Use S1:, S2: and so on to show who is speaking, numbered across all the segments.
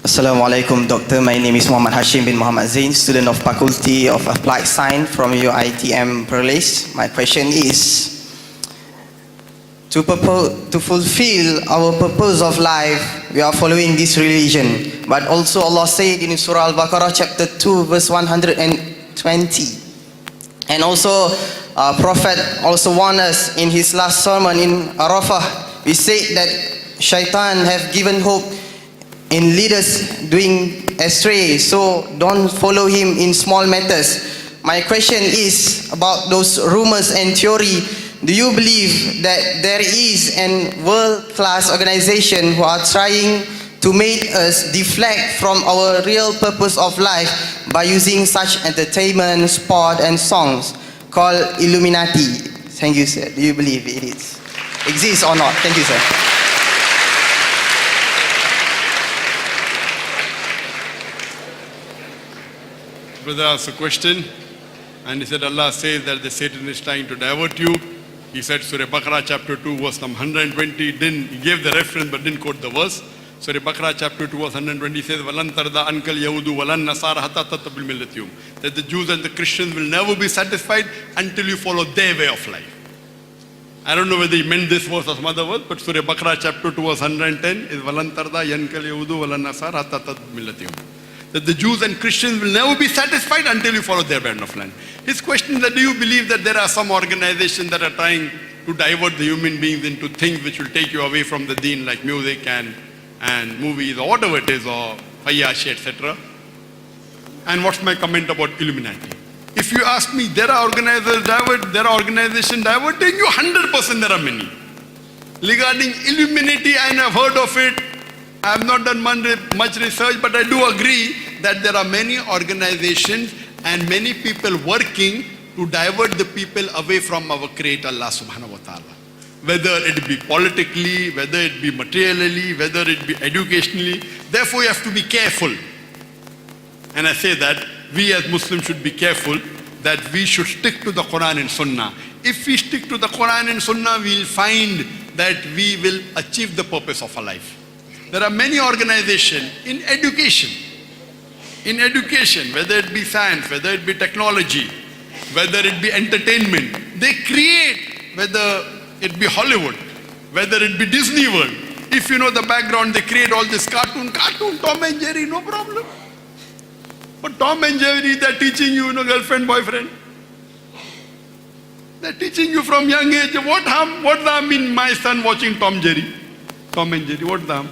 S1: Assalamu alaikum, Doctor. My name is Muhammad Hashim bin Muhammad Zain, student of Faculty of Applied Science from UITM Perlis. My question is, to fulfill our purpose of life, we are following this religion. But also Allah said in Surah Al-Baqarah chapter 2 verse 120. And also Prophet also warned us in his last sermon in Arafah. He said that Shaitan have given hope in leaders doing astray, so don't follow him in small matters. My question is about those rumors and theory. Do you believe that there is a world-class organization who are trying to make us deflect from our real purpose of life by using such entertainment, sport and songs called Illuminati? Thank you, sir. Do you believe it exists or not? Thank you, sir.
S2: Brother asked a question and he said Allah says that the Satan is trying to divert you. He said Surah Baqarah chapter 2 verse number 120. He gave the reference but didn't quote the verse. Surah Baqarah chapter 2 verse 120 says Walan tarda ankal yahudu walan nasara hatta tattabil millatihum, that the Jews and the Christians will never be satisfied until you follow their way of life. I don't know whether he meant this verse or some other verse, but Surah Baqarah chapter 2 verse 110 is Walan tarda yankal yahudu walan nasara hatta tattabil millatihum, that the Jews and Christians will never be satisfied until you follow their band of land. His question is that, do you believe that there are some organizations that are trying to divert the human beings into things which will take you away from the deen, like music and movies or whatever it is, or Fayyashi, etc. And what's my comment about Illuminati? If you ask me, there are organizations diverting you, 100% there are many. Regarding Illuminati, I have heard of it. I have not done much research, but I do agree that there are many organizations and many people working to divert the people away from our Creator Allah subhanahu wa ta'ala. Whether it be politically, whether it be materially, whether it be educationally. Therefore you have to be careful. And I say that we as Muslims should be careful, that we should stick to the Quran and Sunnah. If we stick to the Quran and Sunnah, we will find that we will achieve the purpose of our life. There are many organizations in education, whether it be science, whether it be technology, whether it be entertainment. They create, whether it be Hollywood, whether it be Disney World. If you know the background, they create all this cartoon, Tom and Jerry, no problem. But Tom and Jerry, they're teaching you, girlfriend, boyfriend. They're teaching you from young age. What harm in my son watching Tom and Jerry? What harm?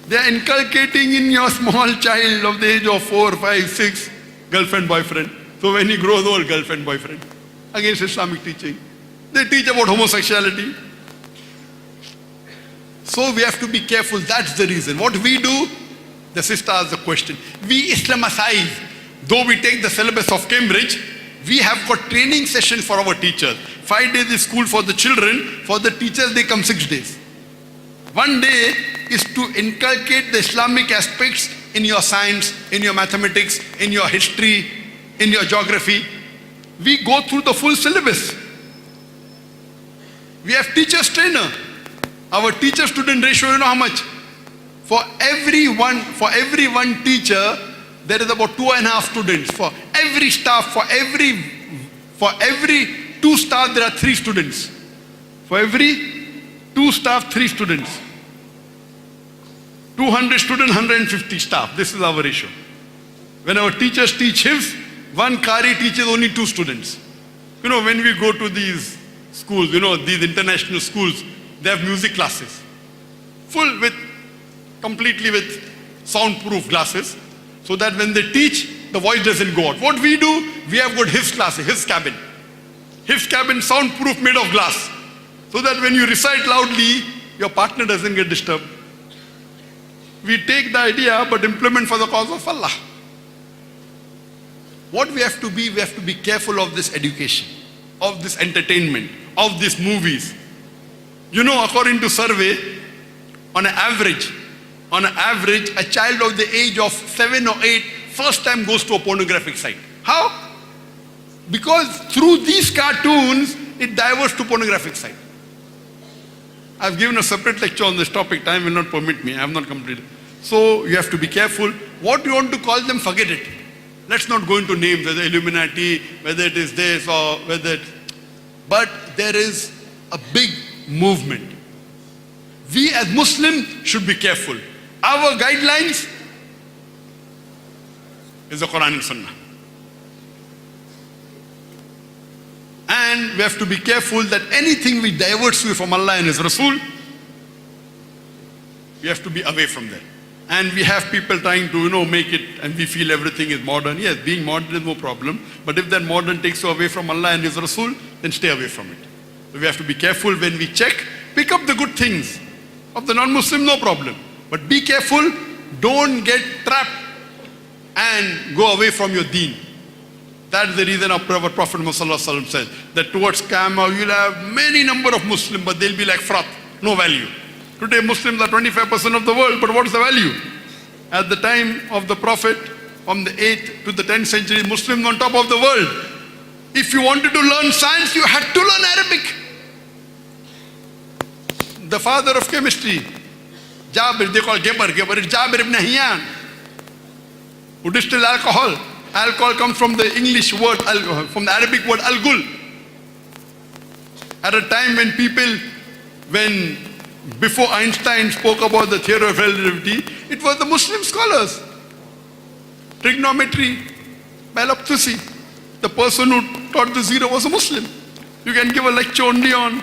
S2: They are inculcating in your small child of the age of 4, 5, 6, girlfriend, boyfriend. So when he grows old, girlfriend, boyfriend. Against Islamic teaching. They teach about homosexuality. So we have to be careful. That's the reason. What we do, the sister asked the question. We Islamicize. Though we take the syllabus of Cambridge, we have got training sessions for our teachers. 5 days is school for the children. For the teachers, they come 6 days. 1 day is to inculcate the Islamic aspects in your science, in your mathematics, in your history, in your geography. We go through the full syllabus. We have teachers trainer. Our teacher-student ratio, you know how much? For every one teacher, there is about 2.5 students. For every staff, for every 2 staff, there are 3 students. For every 2 staff, 3 students. 200 students, 150 staff. This is our ratio. When our teachers teach hifz, one Qari teaches only 2 students. When we go to these schools, these international schools, they have music classes. Completely with soundproof glasses, so that when they teach, the voice doesn't go out. What we do, we have got hifz classes, hifz cabin. Hifz cabin, soundproof, made of glass. So that when you recite loudly, your partner doesn't get disturbed. We take the idea but implement for the cause of Allah. What we have to be careful of this education, of this entertainment, of these movies. According to survey, on an average, a child of the age of 7 or 8 first time goes to a pornographic site. How? Because through these cartoons, it diverts to pornographic site. I've given a separate lecture on this topic. Time will not permit me. I have not completed. So you have to be careful. What you want to call them, forget it. Let's not go into names, whether Illuminati, whether it is this or whether it... But there is a big movement. We as Muslims should be careful. Our guidelines is the Quran and Sunnah. And we have to be careful that anything we diverts you from Allah and His Rasul, we have to be away from that. And we have people trying to, make it, and we feel everything is modern. Yes, being modern is no problem. But if that modern takes you away from Allah and His Rasul, then stay away from it. So we have to be careful when we check. Pick up the good things. Of the non-Muslim, no problem. But be careful. Don't get trapped and go away from your deen. That's the reason our Prophet Muhammad said that towards Qiyamah you'll have many number of Muslims, but they'll be like froth, no value. Today Muslims are 25% of the world, but what's the value? At the time of the Prophet, from the 8th to the 10th century, Muslims on top of the world. If you wanted to learn science, you had to learn Arabic. The father of chemistry, Jabir, they call Geber is Jabir ibn Hayyan, who distilled alcohol. Alcohol comes from the English word, from the Arabic word al-gul. At a time when before Einstein spoke about the theory of relativity, it was the Muslim scholars. Trigonometry, Balaptusi, the person who taught the zero was a Muslim. You can give a lecture only on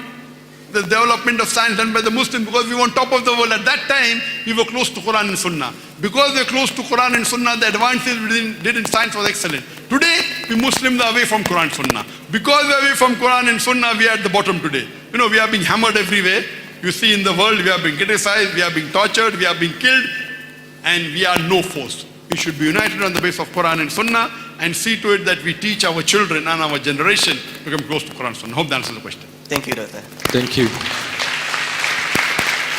S2: the development of science done by the Muslims, because we were on top of the world. At that time, we were close to Quran and Sunnah. Because we were close to Quran and Sunnah, the advances we did in science was excellent. Today, we Muslims are away from Quran and Sunnah. Because we are away from Quran and Sunnah, we are at the bottom today. We are being hammered everywhere. You see in the world, we are being criticized, we are being tortured, we are being killed, and we are no force. We should be united on the basis of Quran and Sunnah and see to it that we teach our children and our generation to come close to Quran and Sunnah. Hope that answers the question.
S1: Thank you, Doctor.
S3: Thank you.